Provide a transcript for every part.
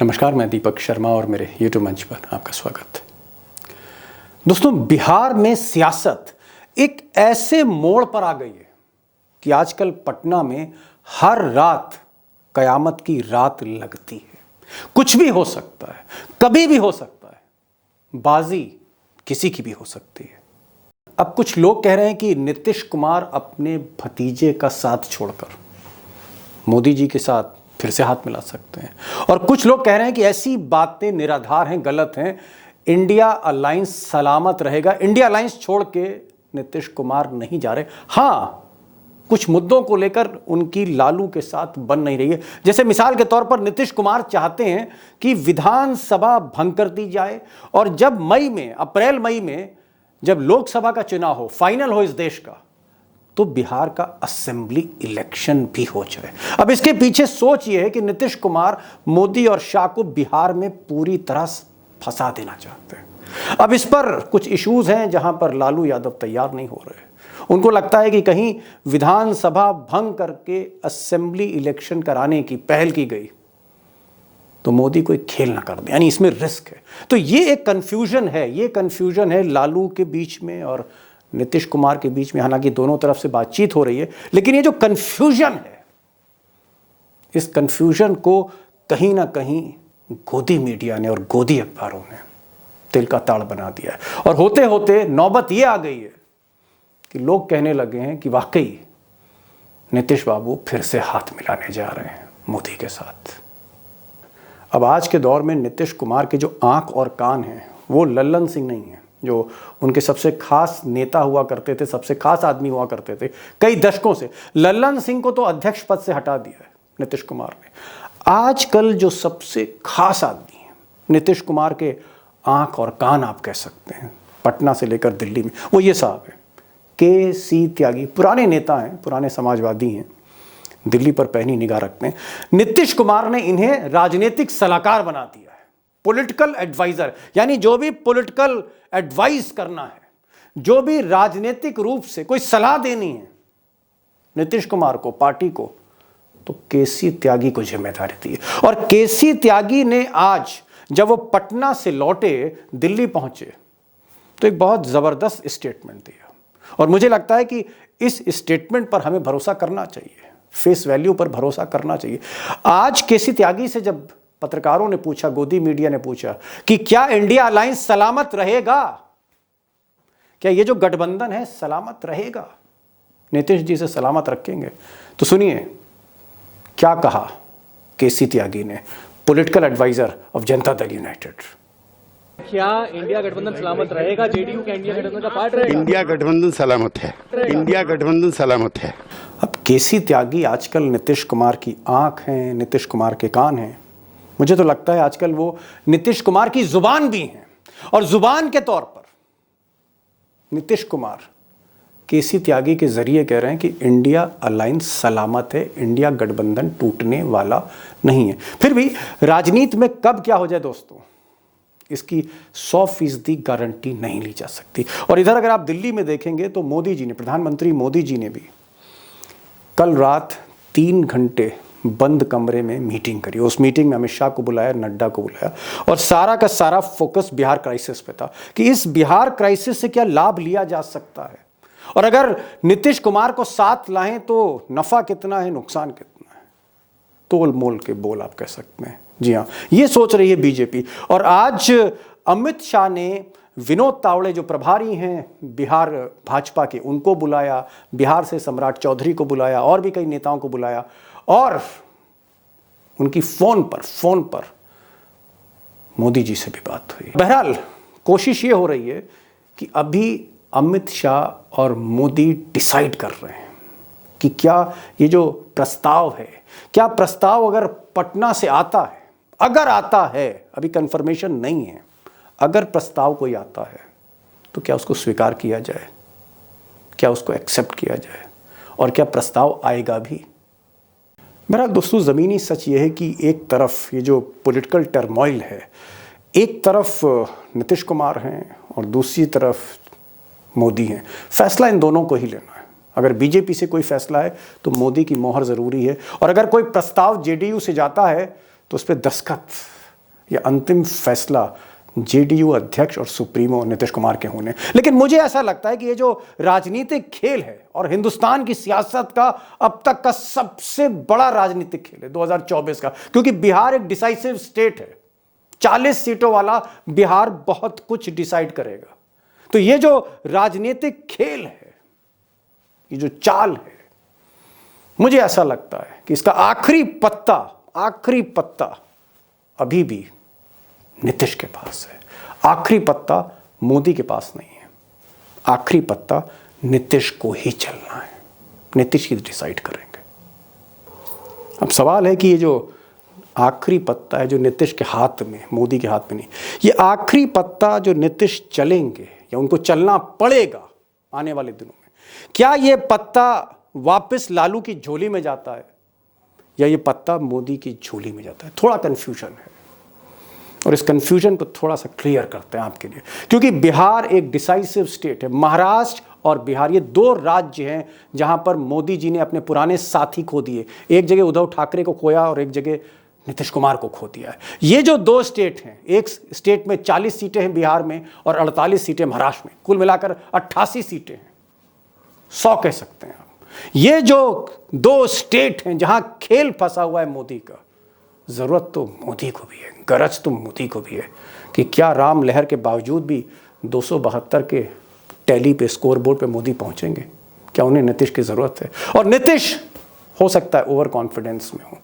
नमस्कार, मैं दीपक शर्मा और मेरे YouTube मंच पर आपका स्वागत। दोस्तों, बिहार में सियासत एक ऐसे मोड़ पर आ गई है कि आजकल पटना में हर रात कयामत की रात लगती है। कुछ भी हो सकता है, कभी भी हो सकता है, बाजी किसी की भी हो सकती है। अब कुछ लोग कह रहे हैं कि नीतीश कुमार अपने भतीजे का साथ छोड़कर मोदी जी के साथ फिर से हाथ मिला सकते हैं, और कुछ लोग कह रहे हैं कि ऐसी बातें निराधार हैं, गलत हैं। इंडिया अलायंस सलामत रहेगा, इंडिया अलायंस छोड़ के नीतीश कुमार नहीं जा रहे। हाँ, कुछ मुद्दों को लेकर उनकी लालू के साथ बन नहीं रही है। जैसे मिसाल के तौर पर नीतीश कुमार चाहते हैं कि विधानसभा भंग कर दी जाए, और जब अप्रैल मई में जब लोकसभा का चुनाव हो, फाइनल हो इस देश का, तो बिहार का असेंबली इलेक्शन भी हो जाए। अब इसके पीछे सोच यह है कि नीतीश कुमार मोदी और शाह को बिहार में पूरी तरह फंसा देना चाहते हैं। अब इस पर कुछ इश्यूज हैं जहां पर लालू यादव तैयार नहीं हो रहे। उनको लगता है कि कहीं विधानसभा भंग करके असेंबली इलेक्शन कराने की पहल की गई तो मोदी कोई खेल ना कर दे, यानी इसमें रिस्क है। तो ये एक कंफ्यूजन है लालू के बीच में और नीतीश कुमार के बीच में। हालांकि दोनों तरफ से बातचीत हो रही है, लेकिन ये जो कंफ्यूजन है, इस कंफ्यूजन को कहीं ना कहीं गोदी मीडिया ने और गोदी अखबारों ने तिल का ताड़ बना दिया है। और होते होते नौबत ये आ गई है कि लोग कहने लगे हैं कि वाकई नीतीश बाबू फिर से हाथ मिलाने जा रहे हैं मोदी के साथ। अब आज के दौर में नीतीश कुमार के जो आंख और कान हैं वो लल्लन सिंह नहीं है, जो उनके सबसे खास नेता हुआ करते थे, सबसे खास आदमी हुआ करते थे कई दशकों से। लल्लन सिंह को तो अध्यक्ष पद से हटा दिया है नीतीश कुमार ने। आजकल जो सबसे खास आदमी है नीतीश कुमार के आंख और कान आप कह सकते हैं, पटना से लेकर दिल्ली में, वो ये साहब है के.सी. त्यागी। पुराने नेता हैं, पुराने समाजवादी हैं, दिल्ली पर पैनी निगाह रखते हैं। नीतीश कुमार ने इन्हें राजनीतिक सलाहकार बना दिया है, पॉलिटिकल एडवाइजर। यानी जो भी पॉलिटिकल एडवाइस करना है, जो भी राजनीतिक रूप से कोई सलाह देनी है नीतीश कुमार को, पार्टी को, तो के.सी. त्यागी को जिम्मेदारी दी है। और के.सी. त्यागी ने आज जब वो पटना से लौटे, दिल्ली पहुंचे, तो एक बहुत जबरदस्त स्टेटमेंट दिया। और मुझे लगता है कि इस स्टेटमेंट पर हमें भरोसा करना चाहिए, फेस वैल्यू पर भरोसा करना चाहिए। आज के.सी. त्यागी से जब पत्रकारों ने पूछा, गोदी मीडिया ने पूछा कि क्या इंडिया अलायंस सलामत रहेगा, क्या ये जो गठबंधन है सलामत रहेगा, नीतीश जी से सलामत रखेंगे, तो सुनिए क्या कहा के.सी. त्यागी ने, political adviser of Janata Dal United. क्या इंडिया गठबंधन सलामत रहेगा? जेडीयू क्या इंडिया गठबंधन का पार्ट रहेगा? इंडिया गठबंधन सलामत है, इंडिया गठबंधन सलामत है। अब के.सी. त्यागी आजकल नीतीश कुमार की आंख हैं, नीतीश कुमार के कान हैं। मुझे तो लगता है आजकल वो नीतीश कुमार की जुबान भी हैं, और जुबान के तौर पर नीतीश कुमार के.सी. त्यागी के जरिए कह रहे हैं कि इंडिया अलायंस सलामत है, इंडिया गठबंधन टूटने वाला नहीं है। फिर भी राजनीति में कब क्या हो जाए दोस्तों, इसकी 100% गारंटी नहीं ली जा सकती। और इधर अगर आप दिल्ली में देखेंगे तो मोदी जी ने, प्रधानमंत्री मोदी जी ने भी कल रात 3 घंटे बंद कमरे में मीटिंग करी। उस मीटिंग में अमित शाह को बुलाया, नड्डा को बुलाया, और सारा का सारा फोकस बिहार क्राइसिस पे था कि इस बिहार क्राइसिस से क्या लाभ लिया जा सकता है, और अगर नीतीश कुमार को साथ लाएं तो नफा कितना है, नुकसान कितना है। तोल मोल के बोल आप कह सकते हैं। जी हाँ, ये सोच रही है बीजेपी। और आज अमित शाह ने विनोद तावड़े जो प्रभारी हैं बिहार भाजपा के, उनको बुलाया, बिहार से सम्राट चौधरी को बुलाया, और भी कई नेताओं को बुलाया, और उनकी फोन पर मोदी जी से भी बात हुई। बहरहाल कोशिश ये हो रही है कि अभी अमित शाह और मोदी डिसाइड कर रहे हैं कि क्या ये जो प्रस्ताव है, क्या प्रस्ताव अगर पटना से आता है, अगर आता है, अभी कंफर्मेशन नहीं है, अगर प्रस्ताव कोई आता है तो क्या उसको स्वीकार किया जाए, क्या उसको एक्सेप्ट किया जाए, और क्या प्रस्ताव आएगा भी। मेरा दोस्तों, ज़मीनी सच ये है कि एक तरफ ये जो पॉलिटिकल टर्मोइल है, एक तरफ नीतीश कुमार हैं और दूसरी तरफ मोदी हैं। फैसला इन दोनों को ही लेना है। अगर बीजेपी से कोई फैसला है तो मोदी की मोहर ज़रूरी है, और अगर कोई प्रस्ताव जेडीयू से जाता है तो उस पर दस्तखत ये अंतिम फैसला जेडीयू अध्यक्ष और सुप्रीमो नीतीश कुमार के होने। लेकिन मुझे ऐसा लगता है कि ये जो राजनीतिक खेल है और हिंदुस्तान की सियासत का अब तक का सबसे बड़ा राजनीतिक खेल है 2024 का, क्योंकि बिहार एक डिसाइसिव स्टेट है। 40 सीटों वाला बिहार बहुत कुछ डिसाइड करेगा। तो ये जो राजनीतिक खेल है, ये जो चाल है, मुझे ऐसा लगता है कि इसका आखिरी पत्ता अभी भी नीतीश के पास है। आखिरी पत्ता मोदी के पास नहीं है। आखिरी पत्ता नीतीश को ही चलना है। नीतीश ही डिसाइड करेंगे। अब सवाल है कि ये जो आखिरी पत्ता है जो नीतीश के हाथ में, मोदी के हाथ में नहीं, ये आखिरी पत्ता जो नीतीश चलेंगे या उनको चलना पड़ेगा आने वाले दिनों में, क्या ये पत्ता वापस लालू की झोली में जाता है या ये पत्ता मोदी की झोली में जाता है? थोड़ा कंफ्यूजन है और इस कंफ्यूजन को थोड़ा सा क्लियर करते हैं आपके लिए, क्योंकि बिहार एक डिसाइसिव स्टेट है। महाराष्ट्र और बिहार ये दो राज्य हैं जहां पर मोदी जी ने अपने पुराने साथी खो दिए। एक जगह उद्धव ठाकरे को खोया और एक जगह नीतीश कुमार को खो दिया है। ये जो दो स्टेट हैं, एक स्टेट में 40 सीटें हैं बिहार में और 48 सीटें महाराष्ट्र में, कुल मिलाकर 88 सीटें हैं, 100 कह सकते हैं आप। ये जो दो स्टेट हैं जहां खेल फंसा हुआ है मोदी का, जरूरत तो मोदी को भी है, गरज तो मोदी को भी है कि क्या राम लहर के बावजूद भी 272 के टैली पे, स्कोर बोर्ड पे मोदी पहुंचेंगे? क्या उन्हें नीतीश की जरूरत है? और नीतीश हो सकता है ओवर कॉन्फिडेंस में हो।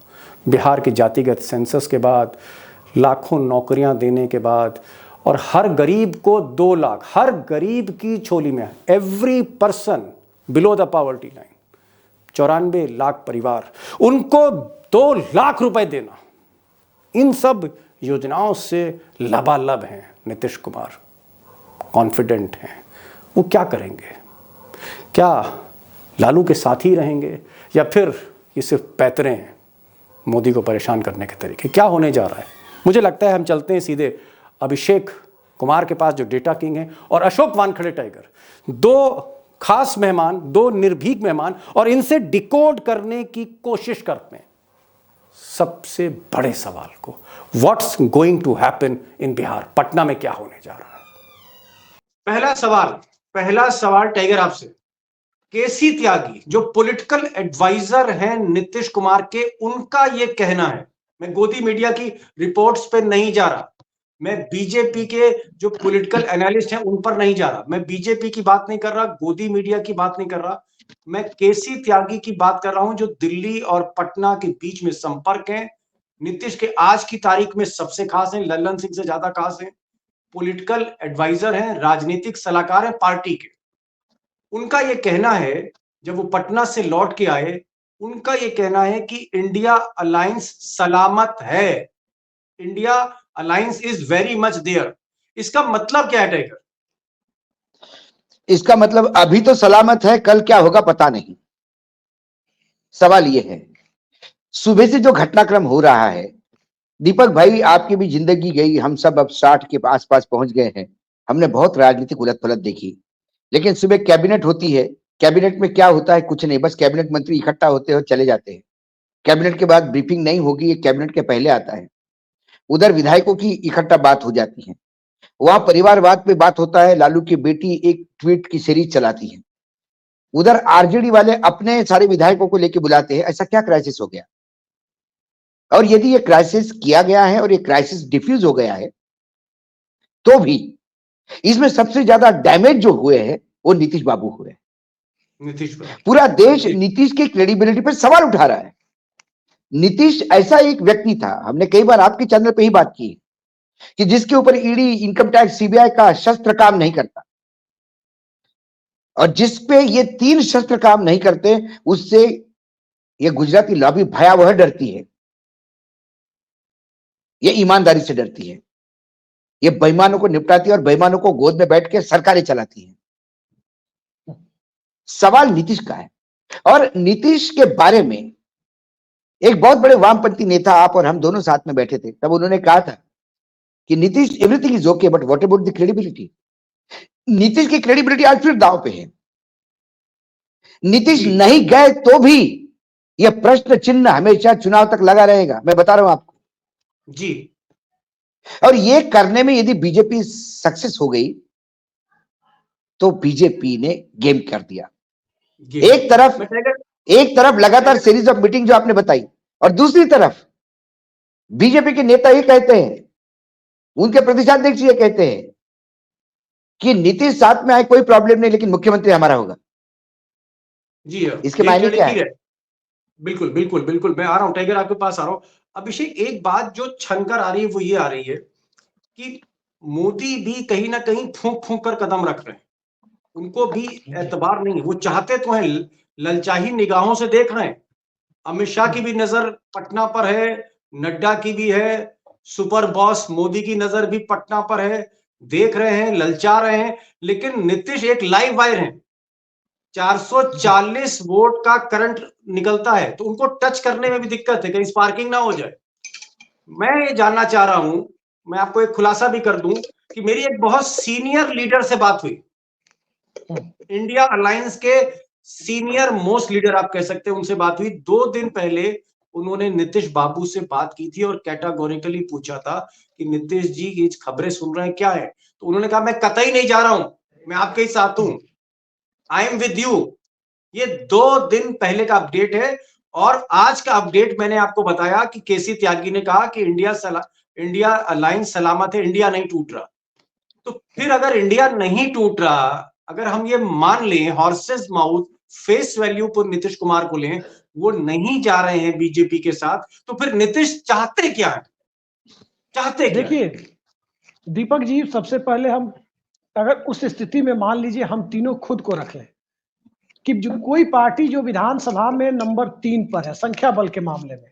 बिहार के जातिगत सेंसस के बाद, लाखों नौकरियां देने के बाद और हर गरीब को 2 लाख, हर गरीब की झोली में, every person below the poverty line, 94 lakh परिवार, उनको 2 लाख रुपए देना, इन सब योजनाओं से लबालब हैं नीतीश कुमार, कॉन्फिडेंट हैं। वो क्या करेंगे? क्या लालू के साथ ही रहेंगे या फिर ये सिर्फ पैतरे हैं मोदी को परेशान करने के तरीके? क्या होने जा रहा है? मुझे लगता है हम चलते हैं सीधे अभिषेक कुमार के पास जो डेटा किंग है, और अशोक वानखेड़े टाइगर, 2 खास मेहमान, 2 निर्भीक मेहमान, और इनसे डिकोड करने की कोशिश करते हैं सबसे बड़े सवाल को, what's going to happen in Bihar. Patna में क्या होने जा रहा है? पहला सवाल टाइगर आपसे, केसी त्यागी जो पॉलिटिकल एडवाइजर हैं नीतीश कुमार के, उनका यह कहना है, मैं गोदी मीडिया की रिपोर्ट्स पे नहीं जा रहा, मैं बीजेपी के जो पॉलिटिकल एनालिस्ट हैं उन पर नहीं जा रहा, मैं बीजेपी की बात नहीं कर रहा, गोदी मीडिया की बात नहीं कर रहा, मैं केसी त्यागी की बात कर रहा हूं जो दिल्ली और पटना के बीच में संपर्क है, नीतीश के आज की तारीख में सबसे खास हैं, लल्लन सिंह से ज्यादा खास हैं, पॉलिटिकल एडवाइजर हैं, राजनीतिक सलाहकार हैं पार्टी के। उनका यह कहना है, जब वो पटना से लौट के आए, उनका यह कहना है कि इंडिया अलायंस सलामत है, India alliance is very much there. इसका मतलब क्या है टाइगर? इसका मतलब अभी तो सलामत है, कल क्या होगा पता नहीं। सवाल यह है, सुबह से जो घटनाक्रम हो रहा है, दीपक भाई आपकी भी जिंदगी गई, हम सब अब 60 के आसपास पहुंच गए हैं, हमने बहुत राजनीतिक उलट पलट देखी। लेकिन सुबह कैबिनेट होती है, कैबिनेट में क्या होता है? कुछ नहीं, बस कैबिनेट मंत्री इकट्ठा होते हैं, चले जाते हैं। कैबिनेट के बाद ब्रीफिंग नहीं होगी, ये कैबिनेट के पहले आता है। उधर विधायकों की इकट्ठा बात हो जाती है, वहां परिवारवाद पे बात होता है, लालू की बेटी एक ट्वीट की सीरीज चलाती है। उधर आरजेडी वाले अपने सारे विधायकों को लेके बुलाते हैं, ऐसा क्या क्राइसिस हो गया? और यदि ये क्राइसिस किया गया है और ये क्राइसिस डिफ्यूज हो गया है, तो भी इसमें सबसे ज्यादा डैमेज जो हुए हैं वो नीतीश बाबू हुए। पूरा देश नीतीश की क्रेडिबिलिटी पर सवाल उठा रहा है। नीतीश ऐसा एक व्यक्ति था, हमने कई बार आपके चैनल पे ही बात की, कि जिसके ऊपर ईडी, इनकम टैक्स, सीबीआई का शस्त्र काम नहीं करता, और जिस पे ये 3 शस्त्र काम नहीं करते, उससे ये गुजराती लॉबी भयावह डरती है, ये ईमानदारी से डरती है, ये बेईमानों को निपटाती है और बेईमानों को गोद में बैठ के सरकारें चलाती है। सवाल नीतीश का है। और नीतीश के बारे में एक बहुत बड़े वामपंथी नेता, आप और हम दोनों साथ में बैठे थे, तब उन्होंने कहा था कि Nitish everything is okay but what about the credibility. Nitish की क्रेडिबिलिटी आज फिर दांव पे है। नीतीश नहीं गए तो भी यह प्रश्न चिन्ह हमेशा चुनाव तक लगा रहेगा, मैं बता रहा हूं आपको। जी, और ये करने में यदि बीजेपी सक्सेस हो गई तो बीजेपी ने गेम कर दिया। एक तरफ लगातार सीरीज ऑफ मीटिंग जो आपने बताई, और दूसरी तरफ बीजेपी के नेता ही कहते हैं, उनके प्रदेशाध्यक्ष ये कहते हैं कि नीतीश साथ में आए कोई प्रॉब्लम नहीं, लेकिन मुख्यमंत्री हमारा होगा। जी हाँ, इसके मायने क्या है? बिल्कुल बिल्कुल बिल्कुल, मैं आ रहा हूं टाइगर, आपके पास आ रहा हूं। अभिषेक, एक बात जो छनकर आ रही है वो ये आ रही है कि मोदी भी कहीं ना कहीं फूंक फूंक कर कदम रख रहे हैं, उनको भी एतबार नहीं है। वो चाहते तो हैं, ललचाही निगाहों से देख रहे हैं। अमित शाह की भी नजर पटना पर है, नड्डा की भी है, सुपर बॉस मोदी की नजर भी पटना पर है, देख रहे हैं, ललचा रहे हैं। लेकिन नीतीश एक लाइव वायर है, 440 वोट का करंट निकलता है, तो उनको टच करने में भी दिक्कत है, कहीं स्पार्किंग ना हो जाए। मैं ये जानना चाह रहा हूं, मैं आपको एक खुलासा भी कर दूं कि मेरी एक बहुत सीनियर लीडर से बात हुई, इंडिया अलायंस के सीनियर मोस्ट लीडर आप कह सकते हैं, उनसे बात हुई 2 दिन पहले। उन्होंने नीतीश बाबू से बात की थी और कैटेगोरिकली पूछा था कि नीतीश जी ये खबरें सुन रहे हैं क्या है। तो उन्होंने कहा मैं कतई नहीं जा रहा हूं, मैं आपके ही साथ हूं, आई एम विद यू। ये 2 दिन पहले का अपडेट है। और आज का अपडेट मैंने आपको बताया कि केसी त्यागी ने कहा कि इंडिया अलायंस सलामत है, इंडिया नहीं टूट रहा। तो फिर अगर इंडिया नहीं टूट रहा, अगर हम ये मान लें हॉर्सेस माउथ फेस वैल्यू पर नीतीश कुमार को लें, वो नहीं जा रहे हैं बीजेपी के साथ, तो फिर नीतीश चाहते क्या है? देखिए दीपक जी, सबसे पहले हम अगर उस स्थिति में मान लीजिए हम तीनों खुद को रख लें कि जो कोई पार्टी जो विधानसभा में नंबर 3 पर है संख्या बल के मामले में,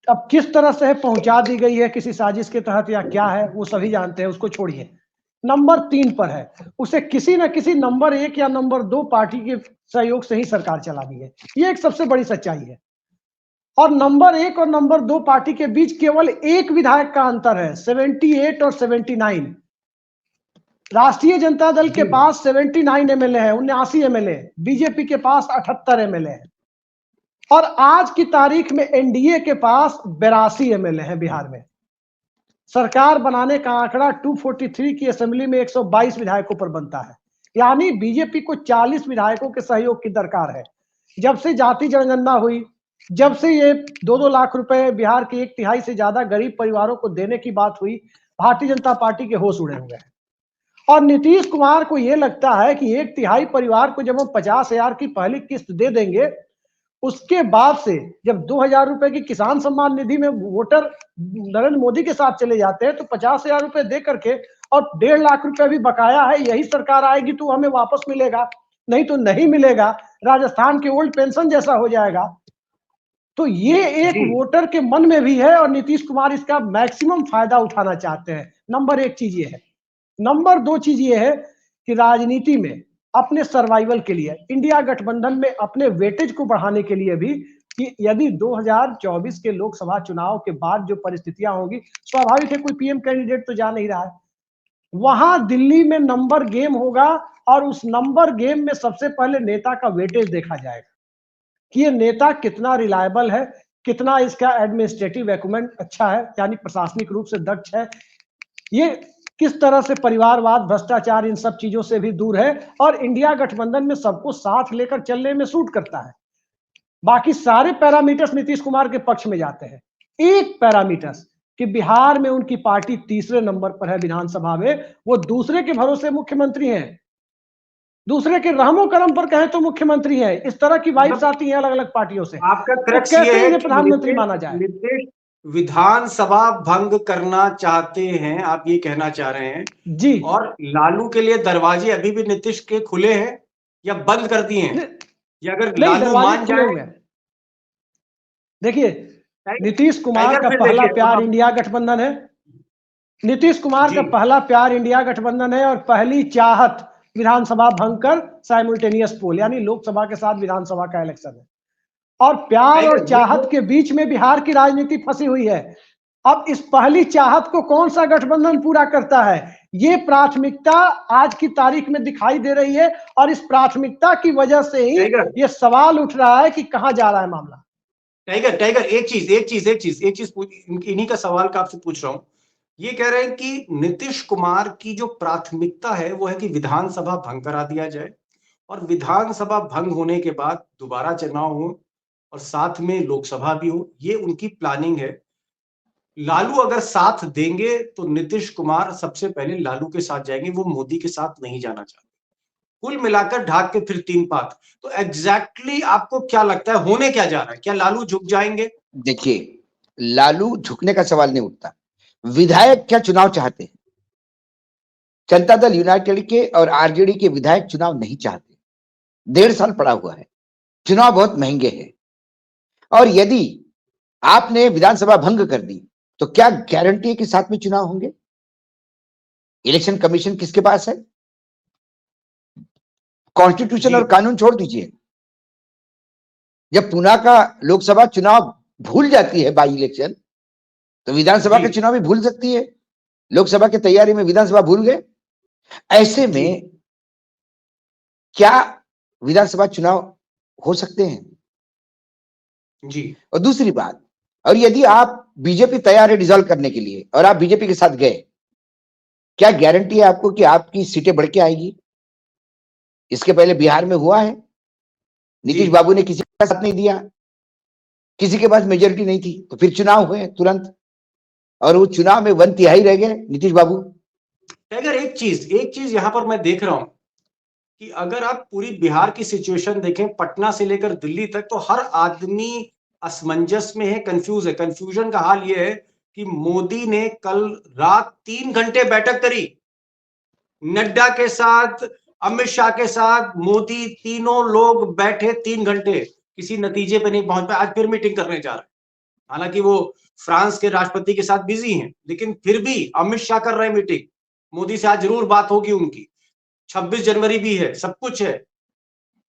अब किस तरह से पहुंचा दी गई है किसी साजिश के तहत या क्या है वो सभी जानते हैं, उसको छोड़िए। नंबर 3 पर है, उसे किसी न किसी नंबर 1 या नंबर 2 पार्टी के सहयोग से ही सरकार चलानी है, ये एक सबसे बड़ी सच्चाई है। और नंबर 1 और नंबर 2 पार्टी के बीच केवल एक विधायक का अंतर है, 78 और 79। राष्ट्रीय जनता दल के पास 79 एमएलए है, 79 एमएलए, बीजेपी के पास 78 एमएलए है। और आज की तारीख में एनडीए के पास 82 एमएलए है बिहार में। सरकार बनाने का आंकड़ा 243 की असेंबली में 122 विधायकों पर बनता है, यानी बीजेपी को 40 विधायकों के सहयोग की दरकार है। जब से जाति जनगणना हुई, जब से ये 2-2 लाख रुपए बिहार के 1/3 से ज्यादा गरीब परिवारों को देने की बात हुई, भारतीय जनता पार्टी के होश उड़े हुए हैं। और नीतीश कुमार को यह लगता है कि 1/3 परिवार को जब हम 50,000 की पहली किस्त दे देंगे, उसके बाद से जब 2,000 रुपए की किसान सम्मान निधि में वोटर नरेंद्र मोदी के साथ चले जाते हैं, तो 50,000 रुपए दे करके और 1.5 लाख रुपए भी बकाया है, यही सरकार आएगी तो हमें वापस मिलेगा, नहीं तो नहीं मिलेगा, राजस्थान के ओल्ड पेंशन जैसा हो जाएगा। तो ये एक वोटर के मन में भी है और नीतीश कुमार इसका मैक्सिमम फायदा उठाना चाहते हैं। नंबर 1 चीज ये है। नंबर 2 चीज ये है कि राजनीति में अपने सर्वाइवल के लिए, इंडिया गठबंधन में अपने वेटेज को बढ़ाने के लिए भी, कि यदि 2024 के लोकसभा चुनाव के बाद जो परिस्थितियां होंगी, स्वाभाविक है कोई पीएम कैंडिडेट तो जा नहीं रहा है, वहां दिल्ली में नंबर गेम होगा और उस नंबर गेम में सबसे पहले नेता का वेटेज देखा जाएगा कि ये नेता कितना रिलायबल है, कितना इसका एडमिनिस्ट्रेटिव एक्यूमेंट अच्छा है, यानी प्रशासनिक रूप से दक्ष है, ये किस तरह से परिवारवाद, भ्रष्टाचार, इन सब चीजों से भी दूर है और इंडिया गठबंधन में सबको साथ लेकर चलने में सूट करता है। बाकी सारे पैरामीटर्स नीतीश कुमार के पक्ष में जाते हैं। एक पैरामीटर्स कि बिहार में उनकी पार्टी तीसरे नंबर पर है विधानसभा में, वो दूसरे के भरोसे मुख्यमंत्री हैं, दूसरे के रहमो करम पर कहें तो मुख्यमंत्री है। इस तरह की वाइब्स आती हैं अलग अलग पार्टियों से। आपका तो क्रक्स कैसे ये है इन्हें कि प्रधानमंत्री माना जाए? नीतीश विधानसभा भंग करना चाहते हैं, आप ये कहना चाह रहे हैं जी। और लालू के लिए दरवाजे अभी भी नीतीश के खुले हैं या बंद कर दिए हैं? या अगर लालू मान जाए? देखिए, नीतीश कुमार का पहला प्यार इंडिया गठबंधन है। नीतीश कुमार का पहला प्यार इंडिया गठबंधन है और पहली चाहत विधानसभा भंग कर साइमल्टेनियस पोल, यानी लोकसभा के साथ विधानसभा का इलेक्शन है। और प्यार और चाहत के बीच में बिहार की राजनीति फंसी हुई है। अब इस पहली चाहत को कौन सा गठबंधन पूरा करता है, ये प्राथमिकता आज की तारीख में दिखाई दे रही है और इस प्राथमिकता की वजह से ही ये सवाल उठ रहा है कि कहां जा रहा है मामला। टाइगर एक चीज इन्हीं का सवाल का आपसे पूछ रहा हूं। ये कह रहे हैं कि नीतीश कुमार की जो प्राथमिकता है वो है कि विधानसभा भंग करा दिया जाए और विधानसभा भंग होने के बाद दोबारा चुनाव हो और साथ में लोकसभा भी हो। ये उनकी प्लानिंग है। लालू अगर साथ देंगे तो नीतीश कुमार सबसे पहले लालू के साथ जाएंगे, वो मोदी के साथ नहीं जाना चाहते। कुल मिलाकर ढाक के फिर तीन पात। तो एग्जैक्टली आपको क्या लगता है होने क्या जा रहा है? क्या लालू झुक जाएंगे? देखिए, लालू झुकने का सवाल नहीं उठता। विधायक क्या चुनाव चाहते हैं? जनता दल यूनाइटेड के और आरजेडी के विधायक चुनाव नहीं चाहते। 1.5 साल पड़ा हुआ है, चुनाव बहुत महंगे हैं, और यदि आपने विधानसभा भंग कर दी तो क्या गारंटी है कि साथ में चुनाव होंगे? इलेक्शन कमीशन किसके पास है? कॉन्स्टिट्यूशन और कानून छोड़ दीजिए। जब पुणे का लोकसभा चुनाव भूल जाती है बाई इलेक्शन, तो विधानसभा के चुनाव भी भूल सकती है। लोकसभा की तैयारी में विधानसभा भूल गए। ऐसे में क्या विधानसभा चुनाव हो सकते हैं? जी। और दूसरी बात, और यदि आप बीजेपी तैयार है डिसॉल्व करने के लिए और आप बीजेपी के साथ गए, क्या गारंटी है आपको कि आपकी सीटें बढ़ के आएगी? इसके पहले बिहार में हुआ है, नीतीश बाबू ने किसी का साथ नहीं दिया, किसी के पास मेजोरिटी नहीं थी, तो फिर चुनाव हुए तुरंत, और वो चुनाव में 1/3 रह गए नीतीश बाबू। अगर एक चीज यहां पर मैं देख रहा हूं कि अगर आप पूरी बिहार की सिचुएशन देखें, पटना से लेकर दिल्ली तक, तो हर आदमी असमंजस में है, कंफ्यूज है। कंफ्यूजन का हाल यह है कि मोदी ने कल रात 3 घंटे बैठक करी नड्डा के साथ, अमित शाह के साथ। मोदी तीनों लोग बैठे 3 घंटे, किसी नतीजे पे नहीं पहुंच पाए। आज फिर मीटिंग करने जा रहे हैं, हालांकि वो फ्रांस के राष्ट्रपति के साथ बिजी हैं, लेकिन फिर भी अमित शाह कर रहे हैं मीटिंग। मोदी से आज जरूर बात होगी उनकी। 26 जनवरी भी है, सब कुछ है।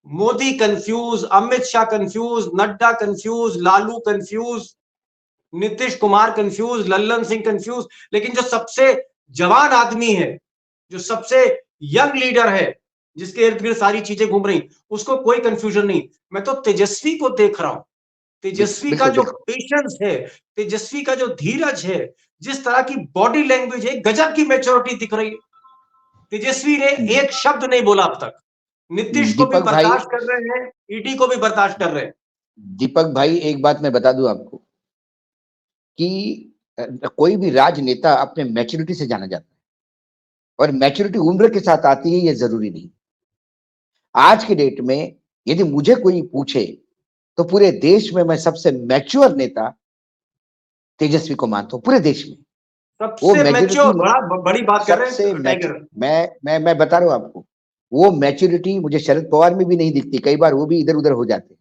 Modi confuse, Amit Shah confuse, Nadda confuse, Lalu confuse, Nitish Kumar confuse, Lallan Singh confuse. लेकिन जो सबसे जवान आदमी है, जो सबसे यंग लीडर है, जिसके इर्द गिर्द सारी चीजें घूम रही, उसको कोई कंफ्यूजन नहीं। मैं तो तेजस्वी को देख रहा हूं। तेजस्वी का जो पेशेंस है, तेजस्वी का जो धीरज है, जिस तरह की बॉडी लैंग्वेज है, गजब की मैच्योरिटी दिख रही है। तेजस्वी ने एक शब्द नहीं बोला अब तक। नीतीश को भी बर्दाश्त कर रहे हैं, ईडी को भी बर्दाश्त कर रहे हैं। दीपक भाई, एक बात मैं बता दूं आपको कि कोई भी राजनेता अपने मैच्योरिटी से जाना जाता है, और मैच्योरिटी उम्र के साथ आती है, ये जरूरी नहीं। आज के डेट में यदि मुझे कोई पूछे तो पूरे देश में मैं सबसे मैच्योर नेता तेजस्वी को मानता हूं, पूरे देश में। सबसे मैच्योर, बड़ी बात कर रहे हैं। मैं बता रहा हूं आपको, वो मैच्योरिटी मुझे शरद पवार में भी नहीं दिखती। कई बार वो भी इधर उधर हो जाते हैं।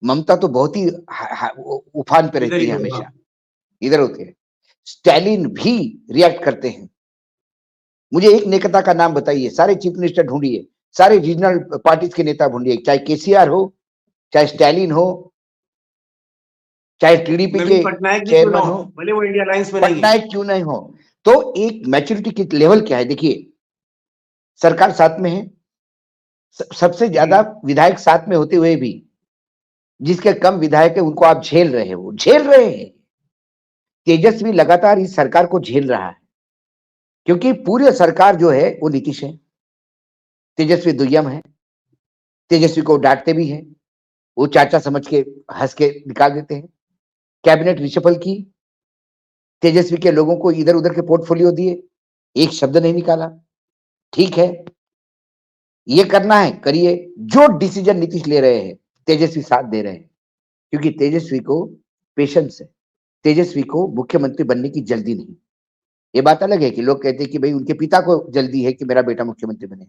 ममता तो बहुत ही उफान पे रहती है, हमेशा इधर होते हैं। स्टैलिन भी रिएक्ट करते हैं। मुझे एक नेता का नाम बताइए, सारे चीफ मिनिस्टर ढूंढिए, सारे रीजनल पार्टीज के नेता ढूंढिए, चाहे केसीआर हो, चाहे स्टैलिन हो, चाहे टीडीपी के चेयरमैन हो, भले वो इंडिया अलायंस में नहीं है, पटनायक क्यों नहीं हो। तो एक मैच्योरिटी की लेवल क्या है? देखिए, सरकार साथ में है, सबसे ज्यादा विधायक साथ में होते हुए भी जिसके कम विधायक है उनको आप झेल रहे हो, झेल रहे हैं। तेजस्वी लगातार इस सरकार को झेल रहा है, क्योंकि पूरी सरकार जो है वो नीतीश है। तेजस्वी दुय्यम है, तेजस्वी को डांटते भी हैं, वो चाचा समझ के हंस के निकाल देते हैं। कैबिनेट रिशफल की, तेजस्वी के लोगों को इधर उधर के पोर्टफोलियो दिए, एक शब्द नहीं निकाला। ठीक है, ये करना है करिए, जो डिसीजन नीतीश ले रहे हैं तेजस्वी साथ दे रहे हैं, क्योंकि तेजस्वी को पेशेंस है, तेजस्वी को मुख्यमंत्री बनने की जल्दी नहीं। ये बात अलग है कि लोग कहते हैं कि भाई उनके पिता को जल्दी है कि मेरा बेटा मुख्यमंत्री बने,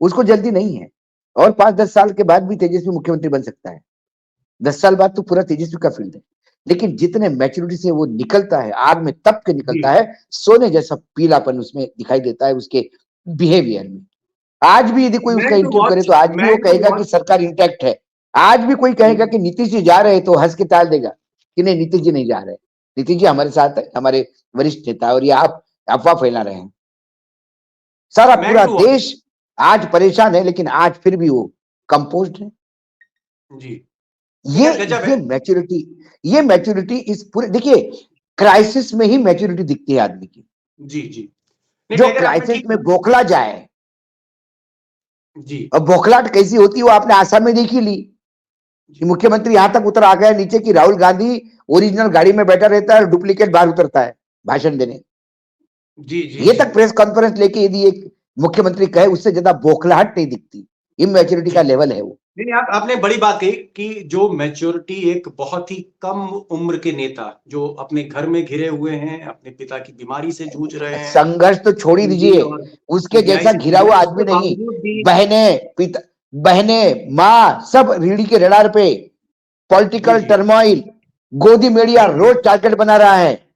उसको जल्दी नहीं है। और 5-10 साल के बाद भी तेजस्वी मुख्यमंत्री बन सकता है। 10 साल बाद तो पूरा तेजस्वी का फील्ड है। लेकिन जितने मैच्योरिटी से वो निकलता है, आग में तप के निकलता है, सोने जैसा पीलापन उसमें दिखाई देता है उसके बिहेवियर में। आज भी यदि कोई उसका इंटरव्यू करे तो आज भी वो कहेगा कि सरकार इंटैक्ट है। आज भी कोई कहेगा कि नीतीश जी जा रहे तो हंस के टाल देगा कि नहीं, नीतीश जी नहीं जा रहे, नीतीश जी हमारे साथ है, हमारे वरिष्ठ नेता, और ये आप अफवाह फैला रहे हैं। सारा पूरा देश आज परेशान है, लेकिन आज फिर भी वो कंपोज्ड है जी। ये मैच्योरिटी इस पूरे, देखिए क्राइसिस में ही मैच्योरिटी दिखती है आदमी की। जी जी नहीं, जो टाइगर आपने क्राइसिस ठीक में बौखला जाए, जी और बौखलाहट कैसी होती है वो आपने आसाम में देखी ली कि मुख्यमंत्री यहां तक उतर आ गया नीचे कि राहुल गांधी ओरिजिनल गाड़ी में बैठा रहता है और डुप्लीकेट बाहर उतरता है भाषण देने। जी जी ये जी तक प्रेस कॉन्फ्रेंस लेके यदि एक मुख्यमंत्री कहे, उससे ज्यादा बौखलाहट नहीं दिखती। इमेच्योरिटी का लेवल है वो। नहीं आपने बड़ी बात कही कि जो मैच्योरिटी एक बहुत ही कम उम्र के नेता जो अपने घर में घिरे हुए हैं, अपने पिता की बीमारी से जूझ रहे हैं, संघर्ष तो छोड़ ही सीबीआई दीजिए, और उसके सीबीआई जैसा से घिरा जूझ रहे हुआ हैं, आदमी उसके नहीं। बावजूद भी बहने पिता, बहने माँ सब रीढ़ी के रडार पे, पॉलिटिकल जी टर्मोइल, गोदी मीडिया रोज टारगेट बना रहा है।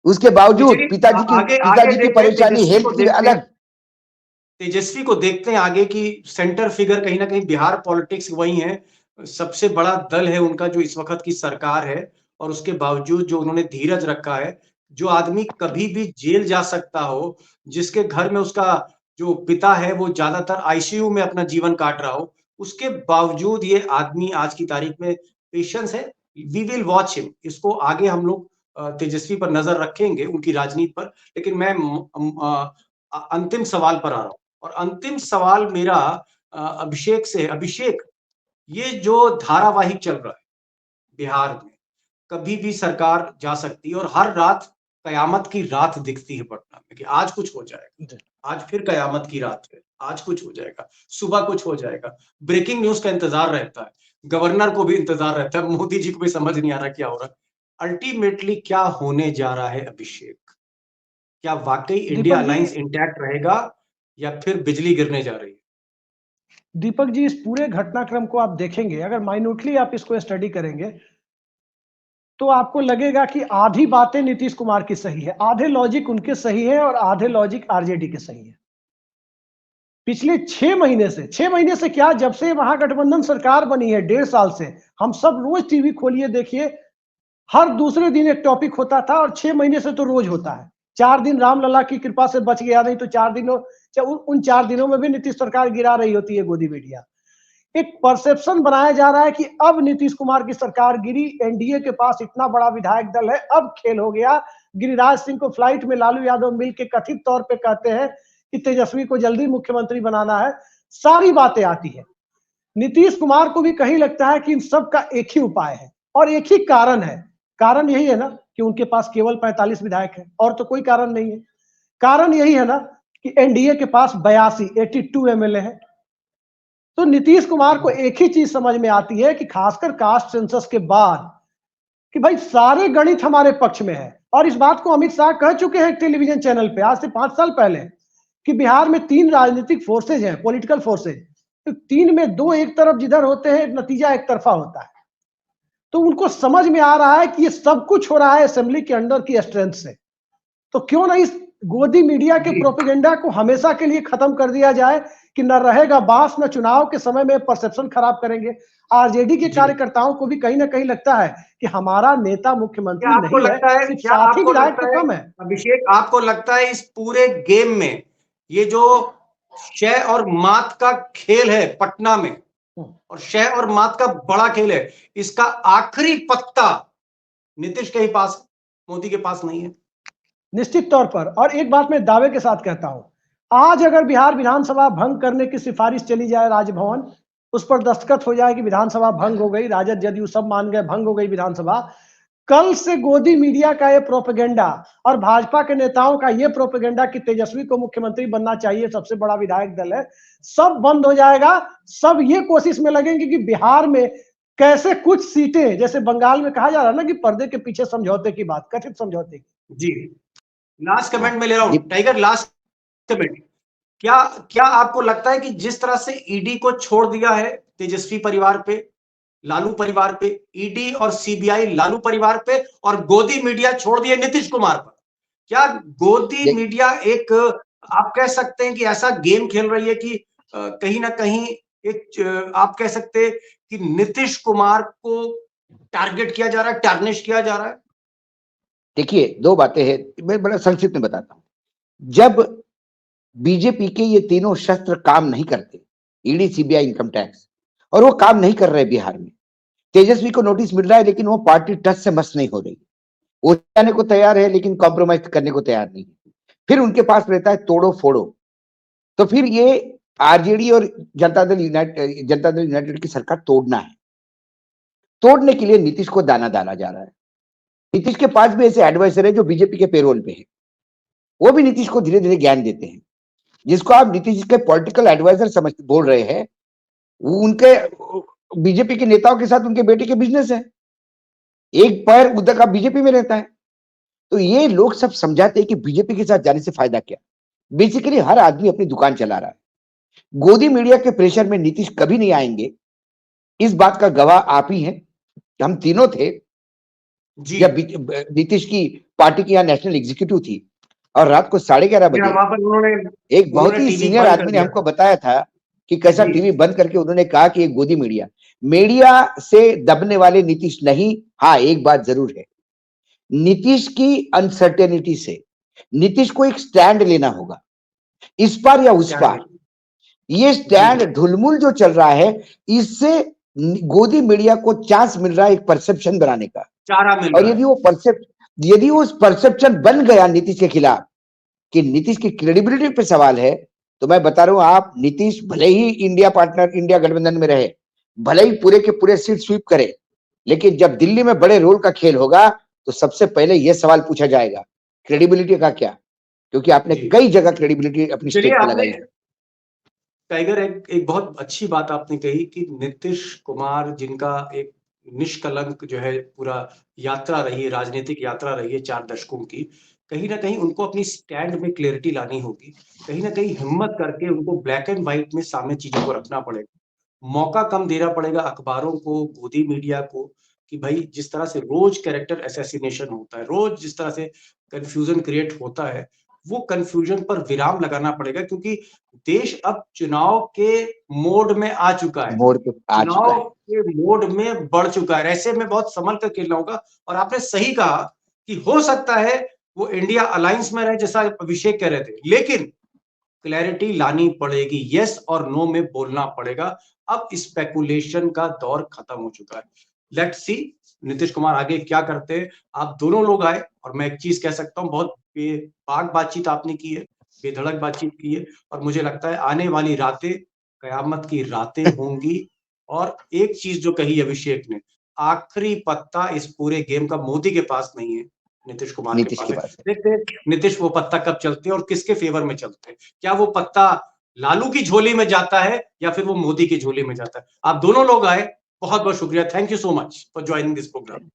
उसके जी बावजूद चलिए आगे आगे पिताजी की देखते हैं, परेशानी हेल्थ की अलग। तेजस्वी को देखते हैं आगे की सेंटर फिगर कहीं ना कहीं बिहार पॉलिटिक्स वही है, सबसे बड़ा दल है उनका जो इस वक्त की सरकार है, और उसके बावजूद जो उन्होंने धीरज रखा है, जो आदमी कभी भी जेल जा सकता हो, जिसके घर में उसका जो पिता है वो ज्यादातर आईसीयू में अपना जीवन काट रहा हो, उसके बावजूद ये आदमी आज की तारीख में पेशेंस है। वी विल वॉच हिम, इसको आगे हम लोग तेजस्वी पर नजर रखेंगे, उनकी राजनीति पर। लेकिन मैं अंतिम सवाल पर आ रहा हूं, और अंतिम सवाल मेरा अभिषेक से है। अभिषेक, ये जो धारावाहिक चल रहा है बिहार में, कभी भी सरकार जा सकती है और हर रात कयामत की रात दिखती है पटना में कि आज कुछ हो जाएगा, आज फिर कयामत की रात है, आज कुछ हो जाएगा, सुबह कुछ हो जाएगा। ब्रेकिंग न्यूज का इंतजार रहता है, गवर्नर को भी इंतजार रहता है, मोदी जी को भी समझ नहीं आ रहा क्या हो रहा है। अल्टीमेटली क्या होने जा रहा है अभिषेक? क्या वाकई India Deepak ji, alliance intact रहेगा या फिर बिजली गिरने जा रही है? दीपक जी, इस पूरे घटनाक्रम को आप देखेंगे, अगर माइन्यूटली आप इसको स्टडी करेंगे, तो आपको लगेगा कि आधी बातें नीतीश कुमार की सही है, आधे लॉजिक उनके सही है और आधे लॉजिक आरजेडी के सही है। पिछले 6 महीने से क्या, जब से महागठबंधन सरकार बनी है 1.5 साल से, हम सब रोज टीवी खोलिए देखिए, हर दूसरे दिन एक टॉपिक होता था, और 6 महीने से तो रोज होता है। 4 दिन रामलला की कृपा से बच गया, नहीं तो 4 दिनों, उन 4 दिनों में भी नीतीश सरकार गिरा रही होती है गोदी मीडिया। एक परसेप्शन बनाया जा रहा है कि अब नीतीश कुमार की सरकार गिरी, एनडीए के पास इतना बड़ा विधायक दल है, अब खेल हो गया। गिरिराज सिंह को फ्लाइट में लालू यादव मिल के कथित तौर पे कहते हैं कि तेजस्वी को जल्दी मुख्यमंत्री बनाना है। सारी बातें आती है। नीतीश कुमार को भी कहीं लगता है कि इन सब का एक ही उपाय है और एक ही कारण है। कारण यही है ना कि उनके पास केवल 45 विधायक है, और तो कोई कारण नहीं है। कारण यही है ना कि एनडीए के पास 82 एमएलए है। तो नीतीश कुमार को एक ही चीज समझ में आती है कि खासकर कास्ट सेंसस के बाद, कि भाई सारे गणित हमारे पक्ष में है। और इस बात को अमित शाह कह चुके हैं टेलीविजन चैनल पे आज से 5 साल पहले कि बिहार में 3 राजनीतिक फोर्सेज हैं, पॉलिटिकल फोर्सेज, तो 3 में 2 एक तरफ जिधर होते हैं, नतीजा एक तरफा होता है। तो उनको समझ में आ रहा है कि ये सब कुछ हो रहा है असेंबली के अंदर की स्ट्रेंथ से। तो क्यों ना इस गोदी मीडिया के प्रोपेगेंडा को हमेशा के लिए खत्म कर दिया जाए कि न रहेगा बास, न चुनाव के समय में परसेप्शन खराब करेंगे। आरजेडी के कार्यकर्ताओं को भी कहीं ना कहीं लगता है कि हमारा नेता मुख्यमंत्री क्या आपको नहीं लगता है, है, सिर्फ क्या साथी आपको विधायक लगता तो है कम है। अभिषेक, आपको लगता है इस पूरे गेम में ये जो शय और मात का खेल है पटना में, और शय और मात का बड़ा खेल है, इसका आखिरी पत्ता नीतीश के ही पास, मोदी के पास नहीं है? निश्चित तौर पर। और एक बात मैं दावे के साथ कहता हूं, आज अगर बिहार विधानसभा भंग करने की सिफारिश चली जाए राजभवन, उस पर दस्तखत हो जाए कि विधानसभा भंग हो गई, राजद जदयू सब मान गए भंग हो गई विधानसभा, कल से गोदी मीडिया का ये प्रोपेगेंडा और भाजपा के नेताओं का ये प्रोपेगेंडा कि तेजस्वी को मुख्यमंत्री बनना चाहिए, सबसे बड़ा विधायक दल है, सब बंद हो जाएगा। सब ये कोशिश में लगेंगे कि बिहार में कैसे कुछ सीटें, जैसे बंगाल में कहा जा रहा है ना कि पर्दे के पीछे समझौते की बात, कथित समझौते की। जी, लास्ट कमेंट में ले रहा हूं दीप- टाइगर, लास्ट कमेंट। क्या क्या आपको लगता है कि जिस तरह से ईडी को छोड़ दिया है तेजस्वी परिवार पे, लालू परिवार पे, ईडी और सीबीआई लालू परिवार पे, और गोदी मीडिया छोड़ दिए नीतीश कुमार पर, क्या गोदी देख- मीडिया एक, आप कह सकते हैं कि ऐसा गेम खेल रही है कि कहीं ना कहीं एक, आप कह सकते हैं कि नीतीश कुमार को टारगेट किया जा रहा है, टार्निश किया जा रहा है? देखिए, 2 बातें हैं, मैं बड़ा संक्षिप्त में बताता हूं। जब बीजेपी के ये तीनों शस्त्र काम नहीं करते, ईडी सीबीआई इनकम टैक्स, और वो काम नहीं कर रहे बिहार में, तेजस्वी को नोटिस मिल रहा है लेकिन वो पार्टी टच से मस नहीं हो रही, वो जाने को तैयार है लेकिन कॉम्प्रोमाइज करने को तैयार नहीं है। फिर उनके पास रहता है तोड़ो फोड़ो। तो फिर ये आरजेडी और जनता दल यूनाइटेड की सरकार तोड़ना है। तोड़ने के लिए नीतीश को दाना डाला जा रहा है। नीतीश के पास भी ऐसे एडवाइजर है जो बीजेपी के पेरोल पे है, वो भी नीतीश को धीरे धीरे ज्ञान देते हैं। जिसको आप नीतीश के पॉलिटिकल एडवाइजर समझ बोल रहे हैं, वो उनके बीजेपी के नेताओं के साथ उनके बेटे के बिजनेस है। एक पैर उधर का बीजेपी में रहता है। तो ये लोग सब समझाते हैं कि बीजेपी के साथ जाने से फायदा क्या। बेसिकली हर आदमी अपनी दुकान चला रहा है। गोदी मीडिया के प्रेशर में नीतीश कभी नहीं आएंगे, इस बात का गवाह आप ही हैं। हम तीनों थे जी। जब नीतीश की पार्टी की यहाँ नेशनल एग्जीक्यूटिव थी, और रात को 11:30 बजे वहां पर उन्होंने एक बहुत ही टीवी सीनियर बंद कर आदमी ने दिया हमको बताया था कि कैसा जी। टीवी बंद करके उन्होंने कहा कि ये गोदी मीडिया से दबने वाले नीतीश नहीं। हाँ, एक बात जरूर है, नीतीश की अनसर्टेनिटी से नीतीश को एक स्टैंड लेना होगा, इस पार या उस पार। ये स्टैंड ढुलमुल जो चल रहा है, इससे गोदी मीडिया को चांस मिल रहा है एक परसेप्शन बनाने का। चारा मिल और रहा है। यदि वो परसेप्शन बन गया नीतीश के खिलाफ कि नीतीश की क्रेडिबिलिटी पे सवाल है, तो मैं बता रहा हूं, आप नीतीश भले ही इंडिया गठबंधन में रहे, भले ही पूरे के पूरे सीट स्वीप करे, लेकिन जब दिल्ली में बड़े रोल का खेल होगा तो सबसे पहले यह सवाल पूछा जाएगा, क्रेडिबिलिटी का क्या? क्योंकि आपने कई जगह क्रेडिबिलिटी अपनी स्टेट पे लगाई है। टाइगर, एक बहुत अच्छी बात आपने कही कि नीतीश कुमार, जिनका एक निष्कलंक जो है पूरा यात्रा रही है, राजनीतिक यात्रा रही है 4 दशकों की, कहीं ना कहीं उनको अपनी स्टैंड में क्लैरिटी लानी होगी। कहीं ना कहीं हिम्मत करके उनको ब्लैक एंड व्हाइट में सामने चीजों को रखना पड़ेगा। मौका कम देना पड़ेगा अखबारों को, गोदी मीडिया को, कि भाई जिस तरह से रोज कैरेक्टर असैसिनेशन होता है, रोज जिस तरह से कंफ्यूजन क्रिएट होता है, वो कंफ्यूजन पर विराम लगाना पड़ेगा। क्योंकि देश अब चुनाव के मोड में आ चुका है, चुनाव के मोड में बढ़ चुका है। ऐसे में बहुत संभल कर खेलना होगा। और आपने सही कहा कि हो सकता है वो इंडिया अलायंस में रहे, जैसा अभिषेक कह रहे थे, लेकिन क्लैरिटी लानी पड़ेगी, यस और नो में बोलना पड़ेगा। अब स्पेकुलेशन का दौर खत्म हो चुका है। लेट्स सी नीतीश कुमार आगे क्या करते हैं। आप दोनों लोग आए, और मैं एक चीज कह सकता हूं, बहुत बेबाक बातचीत आपने की है, बेधड़क बातचीत की है, और मुझे लगता है आने वाली रातें कयामत की रातें होंगी। और एक चीज जो कही अभिषेक ने, आखिरी पत्ता इस पूरे गेम का मोदी के पास नहीं है, नीतीश कुमार के पास है। देखते हैं नीतीश वो पत्ता कब चलते हैं और किसके फेवर में चलते हैं। क्या वो पत्ता लालू की झोली में जाता है या फिर वो मोदी की झोली में जाता है। आप दोनों लोग आए, बहुत बहुत शुक्रिया। Thank you so much for joining this programme.